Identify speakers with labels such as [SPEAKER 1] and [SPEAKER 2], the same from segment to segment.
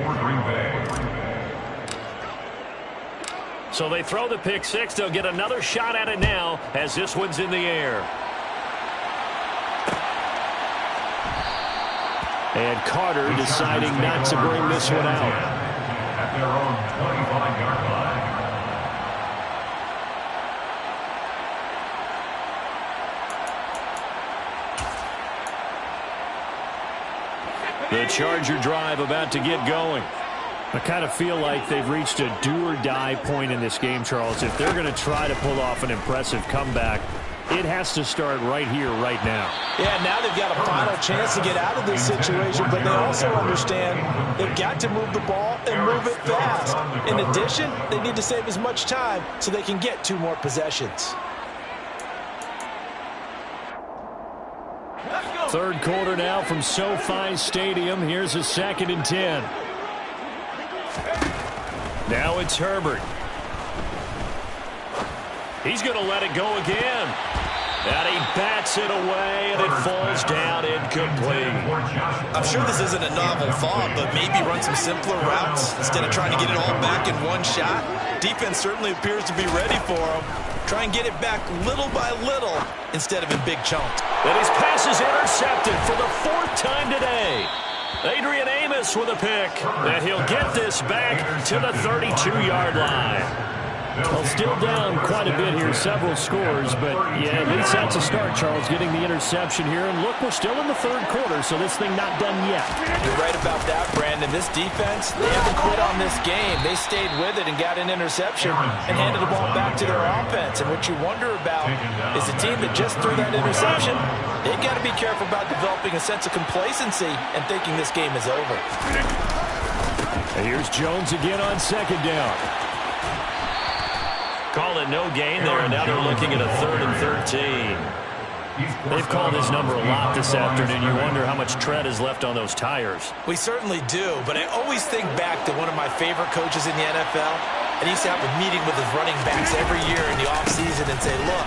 [SPEAKER 1] for Green Bay.
[SPEAKER 2] So they throw the pick six. They'll get another shot at it now as this one's in the air. And Carter deciding not to bring this one out.
[SPEAKER 1] At their own 25-yard line.
[SPEAKER 2] The Charger drive about to get going. I kind of feel like they've reached a do-or-die point in this game, Charles. If they're going to try to pull off an impressive comeback, it has to start right here, right now.
[SPEAKER 3] Yeah, now they've got a final chance to get out of this situation, but they also understand they've got to move the ball and move it fast. In addition, they need to save as much time so they can get 2 more possessions.
[SPEAKER 2] Third quarter now from SoFi Stadium. Here's a 2nd and 10. Now it's Herbert. He's going to let it go again. And he bats it away, and it falls down incomplete.
[SPEAKER 4] I'm sure this isn't a novel thought, but maybe run some simpler routes instead of trying to get it all back in one shot. Defense certainly appears to be ready for him. Try and get it back little by little instead of in big chunks.
[SPEAKER 2] And his pass is intercepted for the 4th time today. Adrian Amos with a pick, and he'll get this back to the 32-yard line. Well, still down quite a bit here, several scores, but yeah, at least that's a start, Charles, getting the interception here. And look, we're still in the 3rd quarter, so this thing not done yet.
[SPEAKER 3] You're right about that, Brandon. This defense, they haven't quit on this game. They stayed with it and got an interception and handed the ball back to their offense. And what you wonder about is the team that just threw that interception, they've got to be careful about developing a sense of complacency and thinking this game is over.
[SPEAKER 2] And here's Jones again on 2nd down. Call it no gain there, and now they're looking at a 3rd and 13. They've called his number a lot this afternoon. You wonder how much tread is left on those tires.
[SPEAKER 3] We certainly do, but I always think back to one of my favorite coaches in the NFL, and he used to have a meeting with his running backs every year in the offseason and say, look,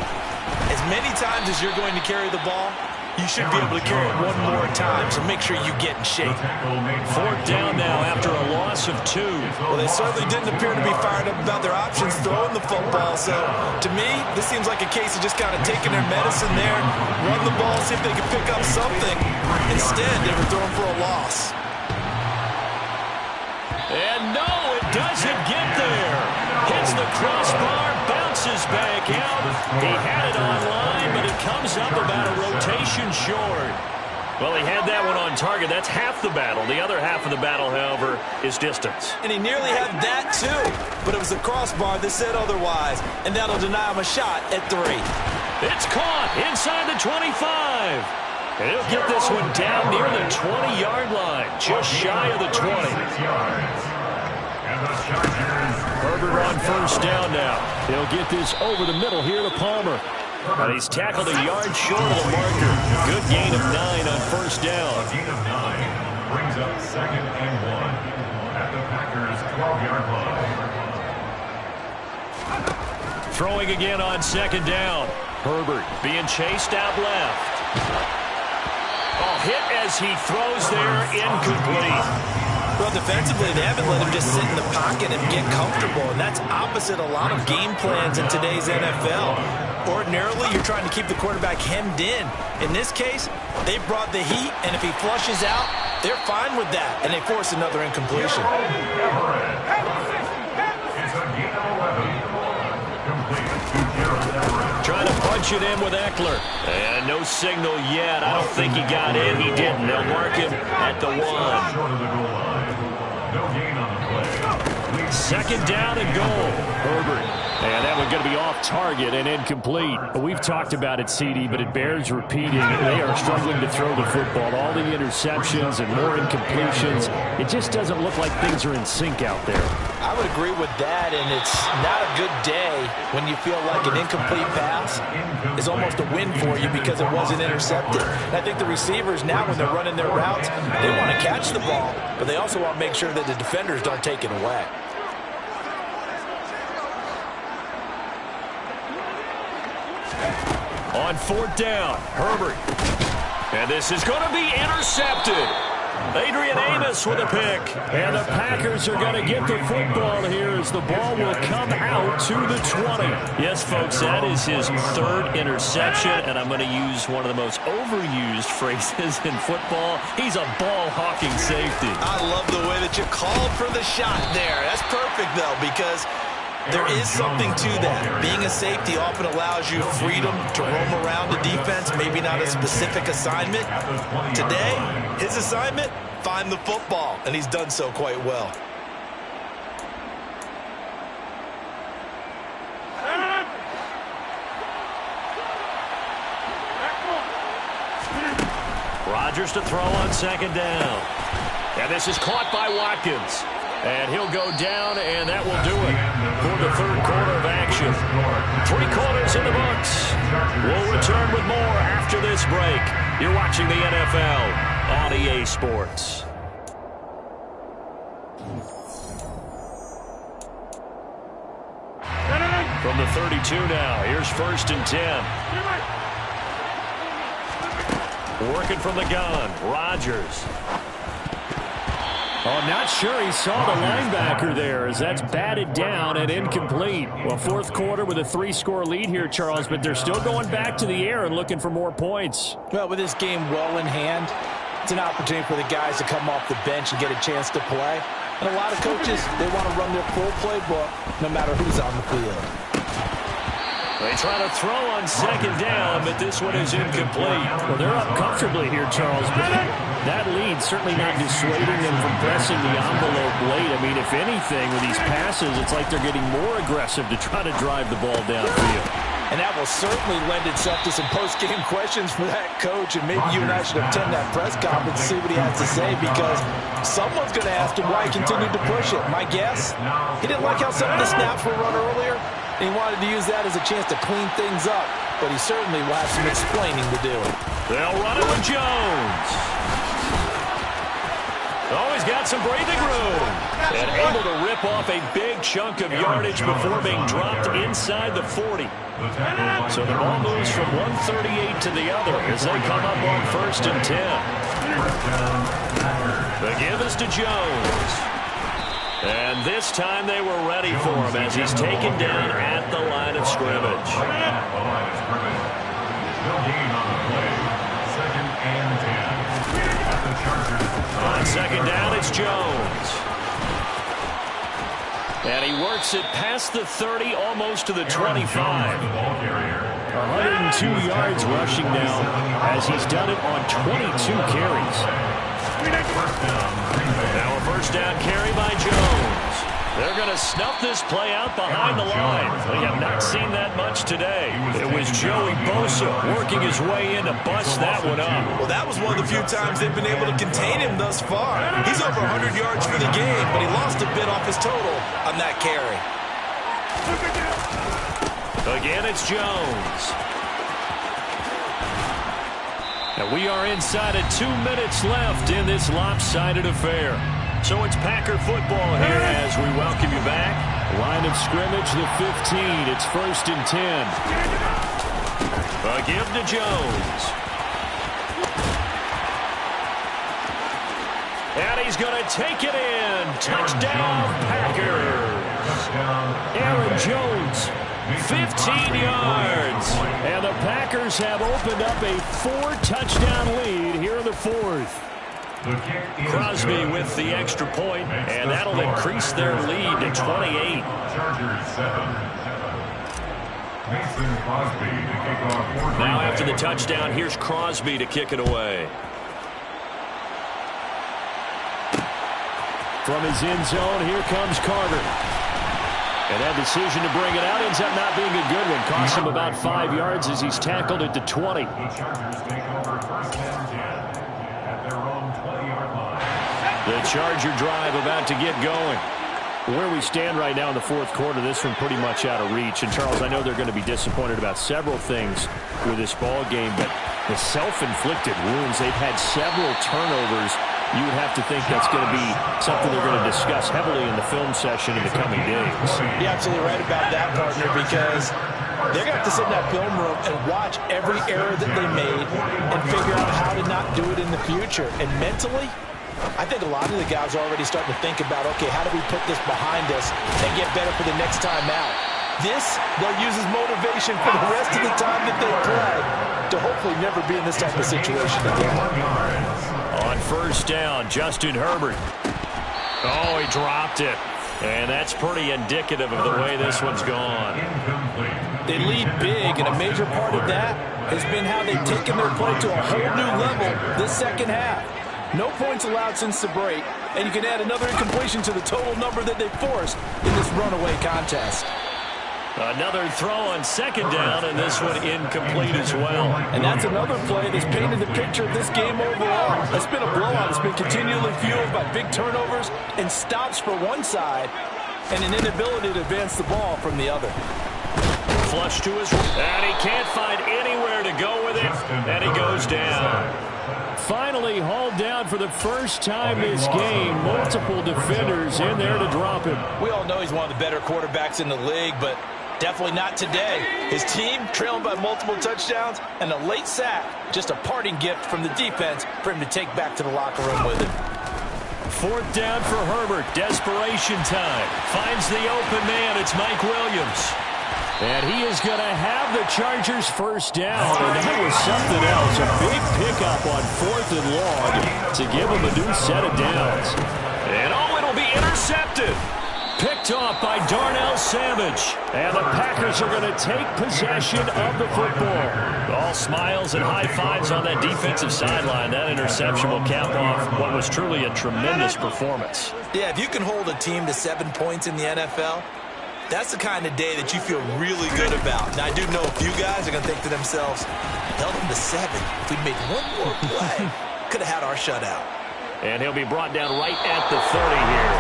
[SPEAKER 3] as many times as you're going to carry the ball, you should be able to carry it one more time, so make sure you get in shape.
[SPEAKER 2] 4th down now after a loss of 2.
[SPEAKER 3] Well, they certainly didn't appear to be fired up about their options throwing the football, so to me, this seems like a case of just kind of taking their medicine there, run the ball, see if they can pick up something. Instead, they were throwing for a loss.
[SPEAKER 2] And no, it doesn't get there. Hits the crossbar, bounces back out. He had it online, but it comes up about a rotation short. Well, he had that one on target. That's half the battle. The other half of the battle, however, is distance.
[SPEAKER 3] And he nearly had that, too. But it was the crossbar that said otherwise, and that'll deny him a shot at 3.
[SPEAKER 2] It's caught inside the 25. And he'll get this one down near the 20-yard line, just shy of the 20. Herbert on 1st down now. He'll get this over the middle here to Palmer. And he's tackled a yard short of the marker. Good gain of 9 on 1st down.
[SPEAKER 1] A gain of 9 brings up 2nd and 1 at the Packers' 12-yard line.
[SPEAKER 2] Throwing again on 2nd down. Herbert being chased out left. Hit as he throws there, incomplete.
[SPEAKER 3] Well, defensively, they haven't let him just sit in the pocket and get comfortable, and that's opposite a lot of game plans in today's NFL. Ordinarily, you're trying to keep the quarterback hemmed in. In this case, they brought the heat, and if he flushes out, they're fine with that, and they force another incompletion.
[SPEAKER 2] Trying to punch it in with Eckler. And no signal yet. I don't think he got in. He didn't. They'll mark him at the 1. 2nd down and goal. Herbert. And that one going to be off target and incomplete. We've talked about it, CD, but it bears repeating. They are struggling to throw the football. All the interceptions and more incompletions. It just doesn't look like things are in sync out there.
[SPEAKER 3] I would agree with that, and it's not a good day when you feel like an incomplete pass is almost a win for you because it wasn't intercepted. And I think the receivers now, when they're running their routes, they want to catch the ball, but they also want to make sure that the defenders don't take it away. On 4th down, Herbert. And this is going to be intercepted.
[SPEAKER 2] Adrian Amos with a pick. And the Packers are going to get the football here as the ball will come out to the 20. Yes, folks, that is his third interception, and I'm going to use one of the most overused phrases in football. He's a ball-hawking safety.
[SPEAKER 4] I love the way that you called for the shot there. That's perfect, though, because there is something to that. Being a safety often allows you freedom to roam around the defense, maybe not a specific assignment. Today, his assignment, find the football, and he's done so quite well.
[SPEAKER 2] Rodgers to throw on second down. And this is caught by Watkins. And he'll go down, and that will do it for the third quarter of action. 3 quarters in the books. We'll return with more after this break. You're watching the NFL on EA Sports. From the 32 now, here's 1st and 10. Working from the gun, Rodgers. Oh, not sure he saw the linebacker there as that's batted down and incomplete. Well, 4th quarter with a 3-score lead here, Charles, but they're still going back to the air and looking for more points.
[SPEAKER 3] Well, with this game well in hand, it's an opportunity for the guys to come off the bench and get a chance to play. And a lot of coaches, they want to run their full playbook no matter who's on the field.
[SPEAKER 2] They try to throw on second down, but this one is incomplete. Well, they're up comfortably here, Charles, but that lead certainly not dissuading them from pressing the envelope late. I mean, if anything, with these passes, it's like they're getting more aggressive to try to drive the ball downfield.
[SPEAKER 3] And that will certainly lend itself to some post-game questions for that coach, and maybe you and I should attend that press conference and see what he has to say, because someone's going to ask him why he continued to push it. My guess, he didn't like how some of the snaps were run earlier, and he wanted to use that as a chance to clean things up, but he certainly will have some explaining to do.
[SPEAKER 2] They'll run it with Jones. Oh, he's got some breathing room. And able to rip off a big chunk of yardage before being dropped inside the 40. So the ball moves from 138 to the other as they come up on 1st and 10. The give is to Jones. And this time they were ready for him as he's taken down at the line of scrimmage. On second down, it's Jones. And he works it past the 30, almost to the 25. 102 yards rushing now as he's done it on 22 carries. Now a 1st down carry by Jones. They're going to snuff this play out behind the line. We have not seen that much today. It was Joey Bosa working his way in to bust that one up.
[SPEAKER 4] Well, that was one of the few times they've been able to contain him thus far. He's over 100 yards for the game, but he lost a bit off his total on that carry.
[SPEAKER 2] Again, it's Jones. And we are inside of 2 minutes left in this lopsided affair. So it's Packer football here as we welcome you back. Line of scrimmage, the 15. It's 1st and 10. A give to Jones. And he's going to take it in. Touchdown, Packers. Aaron Jones, 15 yards. And the Packers have opened up a 4-touchdown lead here in the 4th. Crosby with the extra point, and that'll increase their lead to 28. Now after the touchdown, here's Crosby to kick it away. From his end zone, here comes Carter. And that decision to bring it out ends up not being a good one. Costs him about 5 yards as he's tackled at the 20. The Charger drive about to get going. Where we stand right now in the 4th quarter, this one pretty much out of reach. And, Charles, I know they're going to be disappointed about several things with this ball game, but the self-inflicted wounds, they've had several turnovers. You would have to think that's going to be something they're going to discuss heavily in the film session in the coming days.
[SPEAKER 3] You're absolutely right about that, partner, because they're going to have to sit in that film room and watch every error that they made and figure out how to not do it in the future. And mentally, I think a lot of the guys are already starting to think about, okay, how do we put this behind us and get better for the next time out? This, they'll use as motivation for the rest of the time that they play to hopefully never be in this type of situation again.
[SPEAKER 2] On first down, Justin Herbert. Oh, he dropped it. And that's pretty indicative of the way this one's gone.
[SPEAKER 3] They lead big, and a major part of that has been how they've taken their play to a whole new level this second half. No points allowed since the break, and you can add another incompletion to the total number that they forced in this runaway contest.
[SPEAKER 2] Another throw on second down, and this one incomplete as well.
[SPEAKER 3] And that's another play that's painted the picture of this game overall. It's been a blowout. It's been continually fueled by big turnovers and stops for one side and an inability to advance the ball from the other.
[SPEAKER 2] Flush to his right, and he can't find anywhere to go with it, and he goes down. Finally hauled down for the first time this game. Multiple defenders in there to drop him.
[SPEAKER 3] We all know he's one of the better quarterbacks in the league, but definitely not today. His team trailing by multiple touchdowns and a late sack. Just a parting gift from the defense for him to take back to the locker room with him.
[SPEAKER 2] Fourth down for Herbert. Desperation time. Finds the open man. It's Mike Williams. And he is going to have the Chargers first down. And that was something else. A big pickup on 4th and long to give him a new set of downs. And it'll be intercepted. Picked off by Darnell Savage. And the Packers are going to take possession of the football. All smiles and high fives on that defensive sideline. That interception will cap off what was truly a tremendous performance.
[SPEAKER 3] Yeah, if you can hold a team to 7 points in the NFL, that's the kind of day that you feel really good about. Now, I do know a few guys are going to think to themselves, held them to 7. If we'd made one more play, could have had our shutout.
[SPEAKER 2] And he'll be brought down right at the 30 here.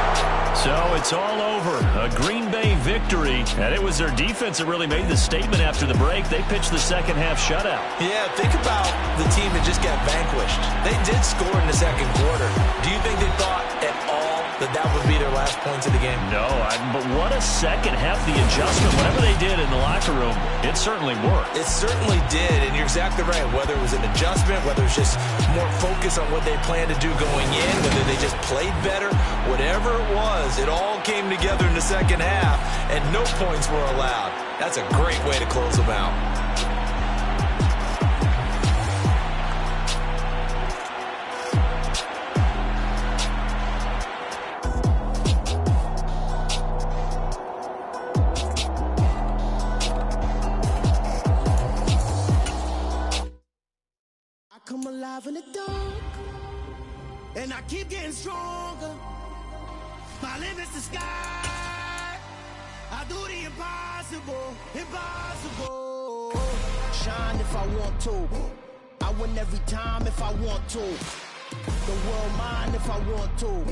[SPEAKER 2] So it's all over. A Green Bay victory. And it was their defense that really made the statement after the break. They pitched the second half shutout.
[SPEAKER 3] Yeah, think about the team that just got vanquished. They did score in the second quarter. Do you think they thought at all that would be their last points of the game?
[SPEAKER 2] No, but what a second half. The adjustment, whatever they did in the locker room, it certainly worked.
[SPEAKER 3] It certainly did, and you're exactly right. Whether it was an adjustment, whether it was just more focus on what they planned to do going in, whether they just played better, whatever it was, it all came together in the second half, and no points were allowed. That's a great way to close them out.
[SPEAKER 5] Come alive in the dark, and I keep getting stronger. My limit's the sky. I do the impossible, impossible. Shine if I want to. I win every time if I want to. The world mine if I want to.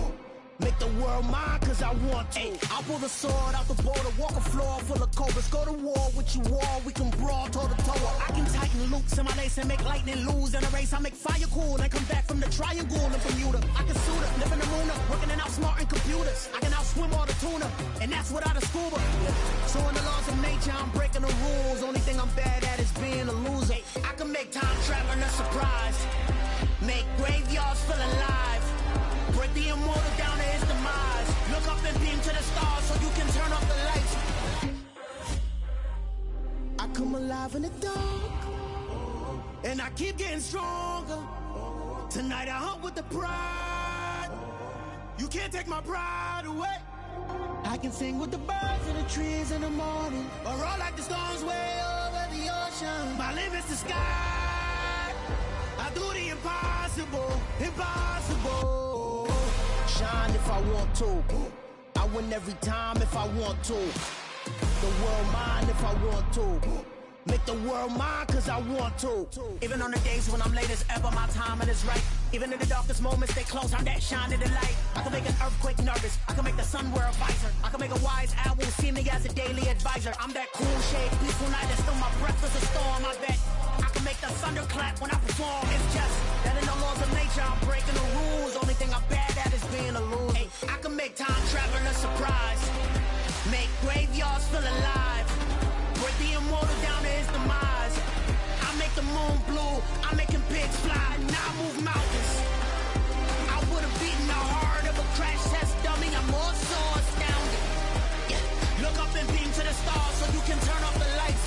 [SPEAKER 5] Make the world mine cause I want to. I'll pull the sword out the border, walk a floor full of cobras. Go to war with you all, we can brawl toe to toe. I can tighten loops in my lace and make lightning lose in a race. I make fire cool and come back from the triangle and Bermuda. I can suit up, live in the moon up, working and outsmarting computers. I can outswim all the tuna, and that's without a scuba. So in the laws of nature, I'm breaking the rules. Only thing I'm bad at is being a loser. I can make time traveling a surprise. Make graveyards feel alive. Break the immortal down to his demise. Look up and beam to the stars so you can turn off the lights. I come alive in the dark, and I keep getting stronger. Tonight I hunt with the pride. You can't take my pride away. I can sing with the birds and the trees in the morning, or roll like the storms way over the ocean. My limit's the sky. I do the impossible, impossible. Shine if I want to. I win every time if I want to. The world mine if I want to. Make the world mine cause I want to. Even on the days when I'm late as ever, my timing is right. Even in the darkest moments, stay close, I'm that shine in the light. I can make an earthquake nervous, I can make the sun wear a visor. I can make a wise owl see me as a daily advisor. I'm that cool shade, peaceful night, and still my breath is a storm, I bet. I can make the thunder clap when I perform. It's just that in the laws of nature, I'm breaking the rules. Only thing I'm bad at is being a loser. Hey, I can make time traveling a surprise. Make graveyards feel alive. Break the immortal down to his demise. I make the moon blue. I'm making pigs fly. Now I move mountains. I would have beaten crash test dummy, I'm more so astounded. Yeah. Look up and beam to the stars so you can turn off the lights.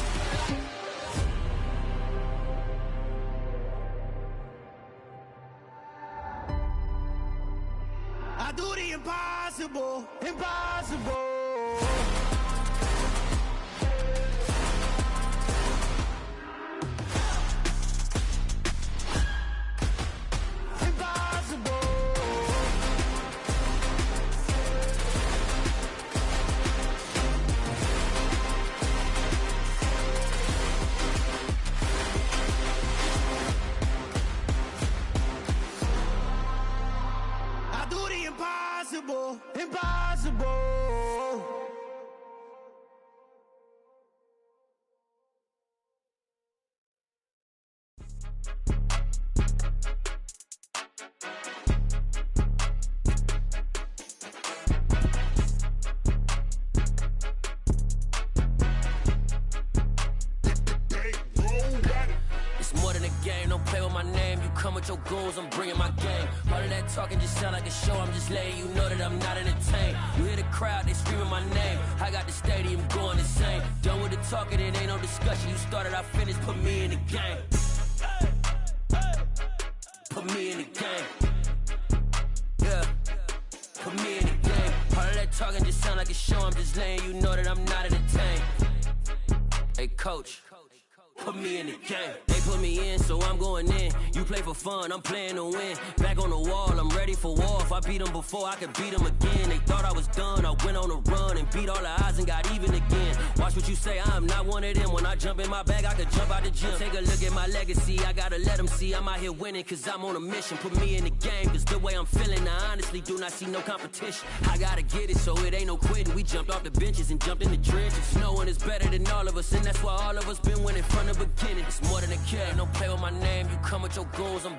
[SPEAKER 5] I do the impossible, impossible. Impossible, impossible.
[SPEAKER 6] It's more than a game, don't play with my name. You come with your goons, I'm bringing my game. All of that talking just sound like a show, I'm just letting you know that I'm not entertained. You hear the crowd, they screaming my name. I got the stadium going insane. Done with the talking, it ain't no discussion. You started, I finished, put me in the game. Put me in the game. Yeah, put me in the game. All of that talking just sound like a show, I'm just letting you know that I'm not entertained. Hey coach, put me in the game. They put me in, so I'm going in. You play for fun, I'm playing to win. Back on the wall, I'm ready for war. If I beat them before, I could beat them again. They thought I was done, I went on a run and beat all the odds and got even again. Watch what you say, I'm not one of them. When I jump in my bag, I could jump out the gym. Take a look at my legacy, I gotta let them see I'm out here winning, cause I'm on a mission. Put me in the game, cause the way I'm feeling, I honestly do not see no competition. I gotta get it, so it ain't no quitting. We jumped off the benches and jumped in the trenches. No one is better than all of us, and that's why all of us been winning from the beginning. It's more than a game, don't play with my name. You come with your goons, I'm